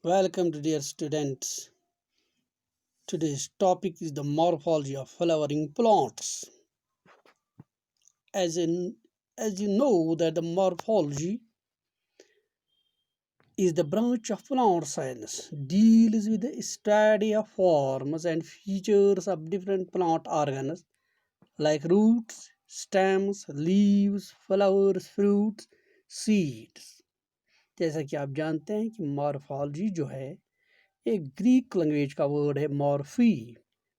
Welcome to dear students. Today's topic is the morphology of flowering plants. As in, as you know that the morphology is the branch of plant science, deals with the study of forms and features of different plant organs like roots, stems, leaves, flowers, fruits, seeds. जैसा कि आप जानते हैं कि morphology जो है एक Greek language का वर्ड है Morphy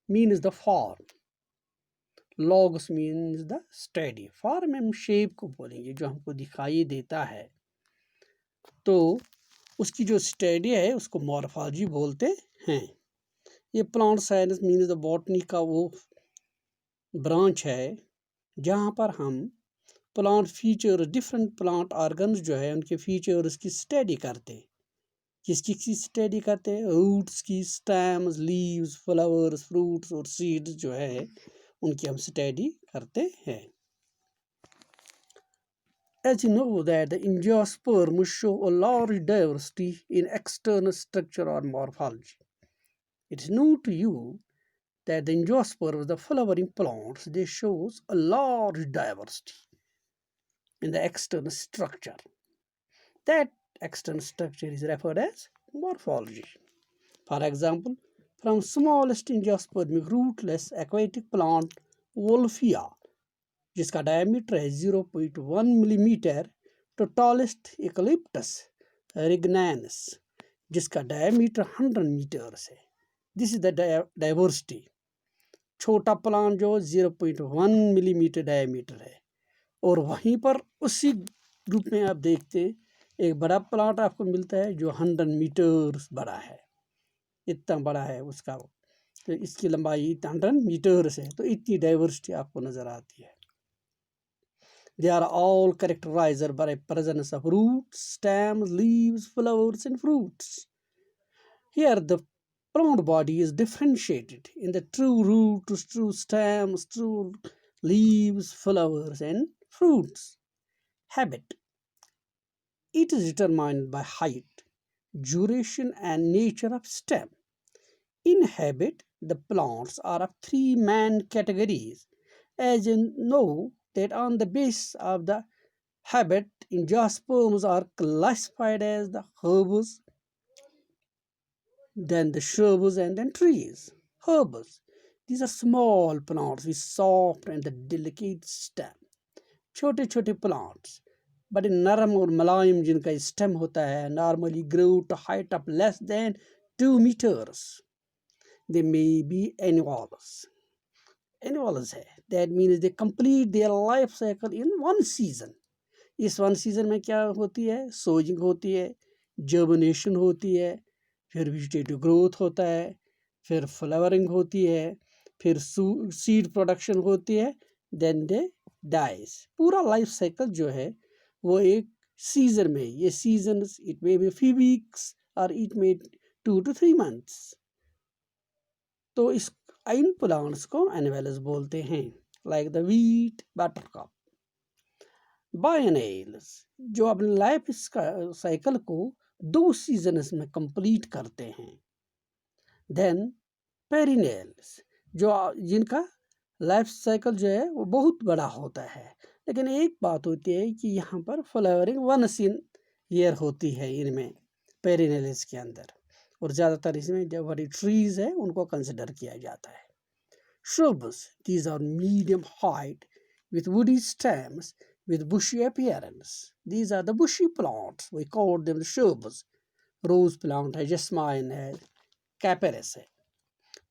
means the form logos means the study form हम शेप को बोलेंगे जो हमको दिखाई देता है तो उसकी जो स्टडी है उसको मॉर्फोलॉजी बोलते हैं ये plant science means the botany का वो ब्रांच है जहाँ पर हम plant feature different plant organs जो है उनके फीचर्स की स्टडी करते हैं किसकी स्टडी करते हैं रूट्स की स्टेम्स लीव्स फ्लावर्स फ्रूट्स और सीड्स जो है उनकी हम स्टडी करते हैं As you know that the angiosperms show a large diversity in external structure or morphology. It is known to you that the angiosperms, the flowering plants, they shows a large diversity in the external structure. That external structure is referred as morphology. For example, from smallest angiospermic rootless aquatic plant Wolfia, जिसका diameter है 0.1 millimetre तो tallest eucalyptus रिग्नैनस जिसका diameter 100 metres है this is the diversity छोटा plant जो 0.1 millimetre diameter है और वहीं पर उसी ग्रुप में आप देखते हैं एक बड़ा प्लांट आपको मिलता है जो 100 मीटर्स बड़ा है इतना बड़ा है उसका तो इसकी लंबाई 100 मीटर्स है तो इतनी डाइवर्सिटी आपको नज़र आती है They are all characterized by the presence of roots, stems, leaves, flowers, and fruits. Here, the plant body is differentiated in the true roots, true stems, true leaves, flowers, and fruits. Habit. It is determined by height, duration, and nature of stem. In habit, the plants are of three main categories. As you know, that on the basis of the habit, angiosperms are classified as the herbs, then the shrubs, and then trees. Herbs. These are small plants with soft and the delicate stem. छोटे छोटे plants. बड़े नरम और मुलायम जिनका stem होता है normally grow to height of less than 2 meters. They may be annuals. Annuals है that means they complete their life cycle in one season. इस वन सीजन में क्या होती है सोजिंग होती है जर्मिनेशन होती है फिर वेजिटेटिव ग्रोथ होता है फिर फ्लावरिंग होती है फिर सीड प्रोडक्शन होती है देन दे डाइज पूरा लाइफ साइकिल जो है वो एक सीजन में ये seasons it may be few weeks और इट मे 2 to 3 months तो इस इन प्लांट्स को एनुअल्स बोलते हैं लाइक द व्हीट बटरकप बायनेल्स जो अपने लाइफ साइकिल को 2 सीजन्स में कंप्लीट करते हैं देन पेरिनेल्स जो जिनका लाइफ साइकिल जो है वो बहुत बड़ा होता है लेकिन एक बात होती है कि यहाँ पर फ्लावरिंग वंस इन ईयर होती है इनमें पेरिनेल्स के अंदर और ज़्यादातर इसमें जो बड़ी ट्रीज है उनको कंसिडर किया जाता है shrubs these are medium height with woody stems with bushy appearance these are the bushy plants we call them the shrubs rose plant है jasmine है capparis है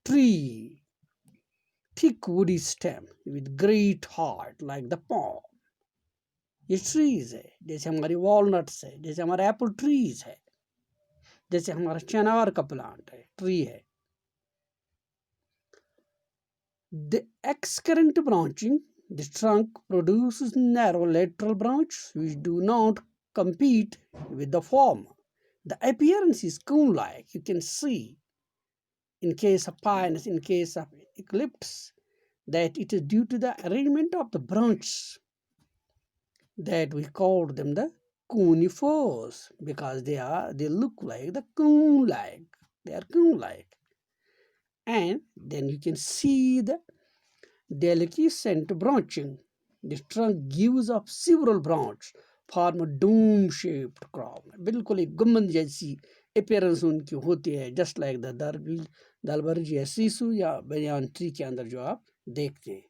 tree thick woody stem with great heart like the palm ये trees है जैसे हमारी walnuts है जैसे हमारे apple trees है जैसे हमारा चनार का प्लांट है ट्री है The excurrent branching, the trunk produces narrow lateral branch which do not compete with the former. The appearance is cone-like. You can see in case of pines, in case of eucalyptus, that it is due to the arrangement of the branches that we call them the conifers because they look like the cone like. They are cone like. And then you can see the delicate branching. The trunk gives up several branches, form a dome-shaped crown. बिल्कुल एक गुम्बद जैसी appearance उनकी होती है, just like the दलबर्ज या सीसू या banyan tree के अंदर जो आप देखते हैं.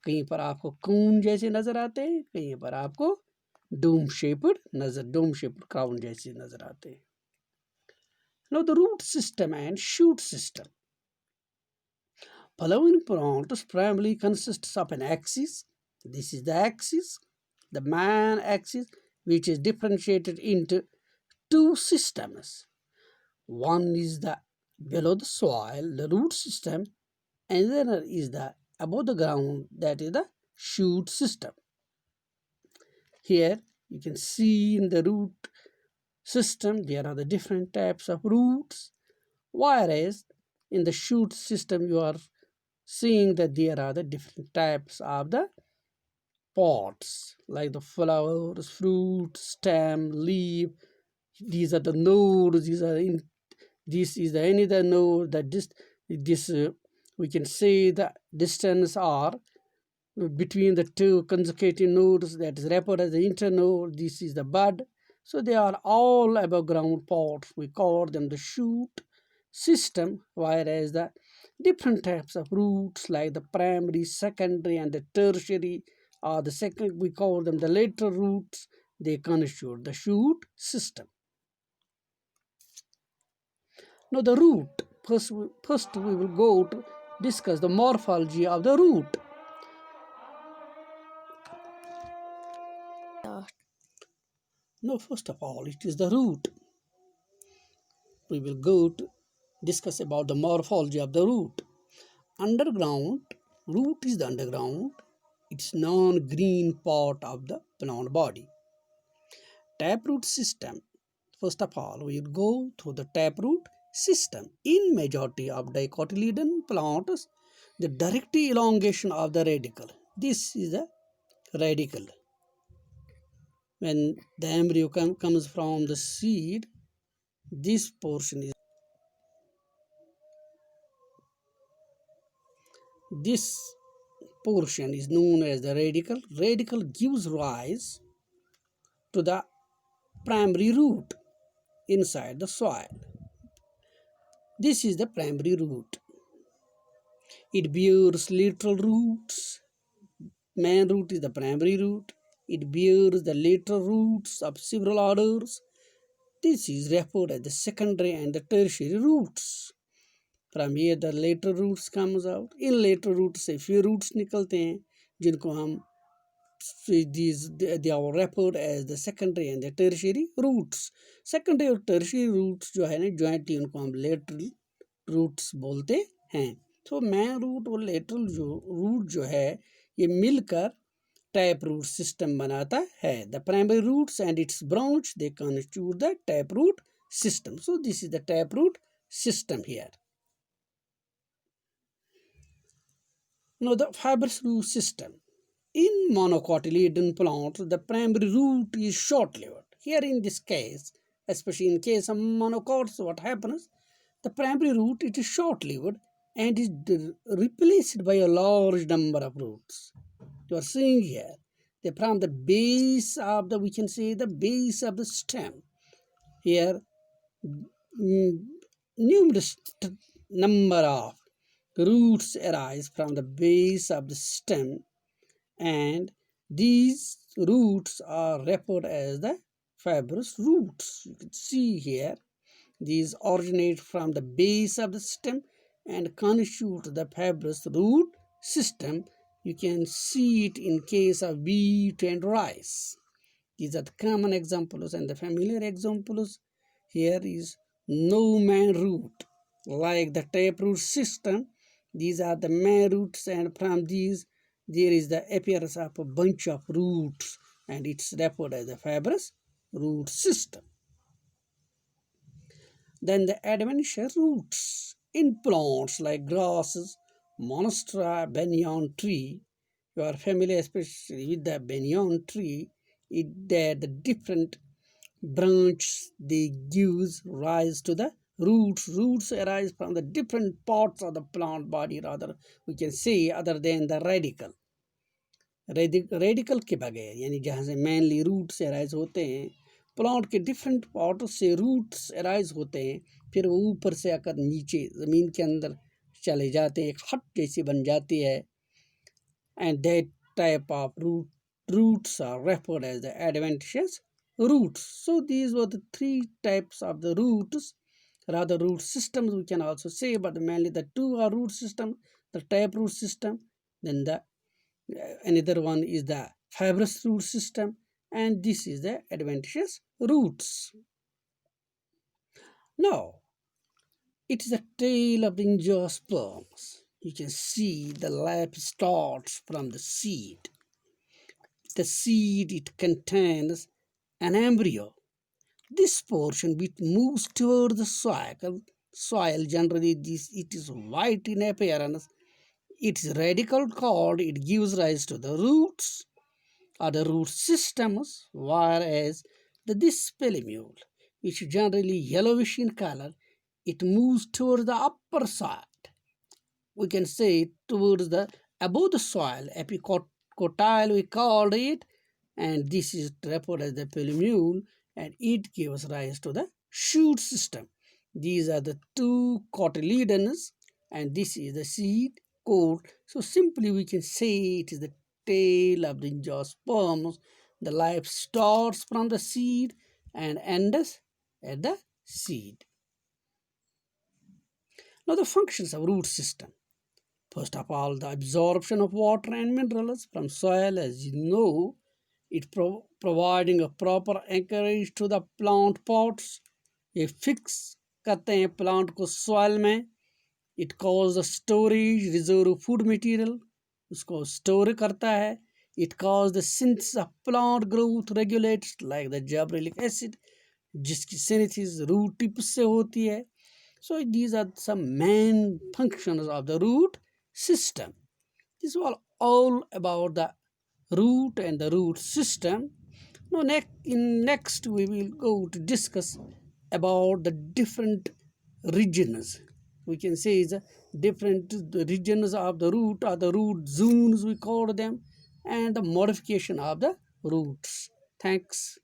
कहीं पर आपको कोन जैसे नजर आते हैं, कहीं पर आपको dome shaped crown जैसे नजर आते हैं. Now the root system and shoot system. Following plants primarily consists of an axis. This is the axis, the main axis, which is differentiated into two systems. One is the below the soil, the root system, and then is the above the ground, that is the shoot system. Here you can see in the root system there are the different types of roots, whereas in the shoot system you are seeing that there are the different types of the pods, like the flowers, fruit, stem, leaf. These are the nodes. This is the another node. That this we can say the distance are between the two consecutive nodes, that is referred as the internode. This is the bud. So they are all above ground pods. We call them the shoot system, whereas the different types of roots like the primary, secondary, and the tertiary, or the second, we call them the lateral roots, they constitute the shoot system. Now the root, first we will go to discuss the morphology of the root. Now first of all, it is the root. We will go to discuss about the morphology of the root. Underground, root is the underground. It's non-green part of the plant body. Taproot system. First of all, we will go through the taproot system. In majority of dicotyledon plants, the direct elongation of the radicle. This is the radicle. When the embryo comes from the seed, this portion is known as the radicle. Radicle gives rise to the primary root inside the soil. This is the primary root. It bears lateral roots. Main root is the primary root. It bears the lateral roots of several orders. This is referred as the secondary and the tertiary roots. From here the lateral roots comes out. In lateral roots से few roots निकलते हैं, जिनको हम they are referred as the secondary and the tertiary roots. Secondary और tertiary roots जो है ना jointly उनको हम lateral roots बोलते हैं. तो main root और lateral root जो है ये मिलकर taproot system बनाता है. The primary roots and its branch, they constitute the taproot system. So this is the taproot system here. Now the fibrous root system. In monocotyledon plants, the primary root is short-lived. Here in this case, especially in case of monocots, what happens? The primary root, it is short-lived and is replaced by a large number of roots. You are seeing here, they from the base of the, we can say the base of the stem. Here, numerous number of roots arise from the base of the stem, and these roots are referred as the fibrous roots. You can see here, these originate from the base of the stem and constitute the fibrous root system. You can see it in case of wheat and rice. These are the common examples and the familiar examples. Here is no main root. Like the taproot system, these are the main roots, and from these there is the appearance of a bunch of roots, and it's referred as the fibrous root system. Then the adventitious roots in plants like grasses, monstera, banyan tree. You are familiar especially with the banyan tree. The different branch, they gives rise to the roots. Roots arise from the different parts of the plant body, rather we can say, other than the radicle. Radical के बगैर, यानी जहाँ से mainly roots arise होते हैं, plant के different part से roots arise होते हैं, फिर वो ऊपर से आकर नीचे ज़मीन के अंदर चले जाते हैं, एक हट जैसी बन जाती है. And that type of roots are referred as the adventitious roots. So these were the three types of the roots, rather root systems we can also say, but mainly the two are root system, the taproot system, then the another one is the fibrous root system, and this is the adventitious roots. Now, it is the tail of the angiosperms. You can see the life starts from the seed. The seed, it contains an embryo. This portion which moves toward the soil generally it is white in appearance. Its radical cord, it gives rise to the roots or the root systems, whereas this polymeal, which is generally yellowish in color, it moves toward the upper side. We can say towards the above the soil, epicotyle we called it, and this is referred as the polymeal, and it gives rise to the shoot system. These are the two cotyledons, and this is the seed coat. So simply we can say it is the tail of the angiosperms. The life starts from the seed and ends at the seed. Now the functions of root system. First of all, the absorption of water and minerals from soil, as you know, it providing a proper anchorage to the plant pots. ये fix करते हैं plant को soil में. It causes the storage, reserve food material, उसको store करता है. It causes the synthesis of plant growth, regulates like the gibberellic acid, जिसकी synthesis root tips से होती है. So these are some main functions of the root system. This was all about the root and the root system. Now next we will go to discuss about the different regions. We can say the different regions of the root, or the root zones we call them, and the modification of the roots. Thanks.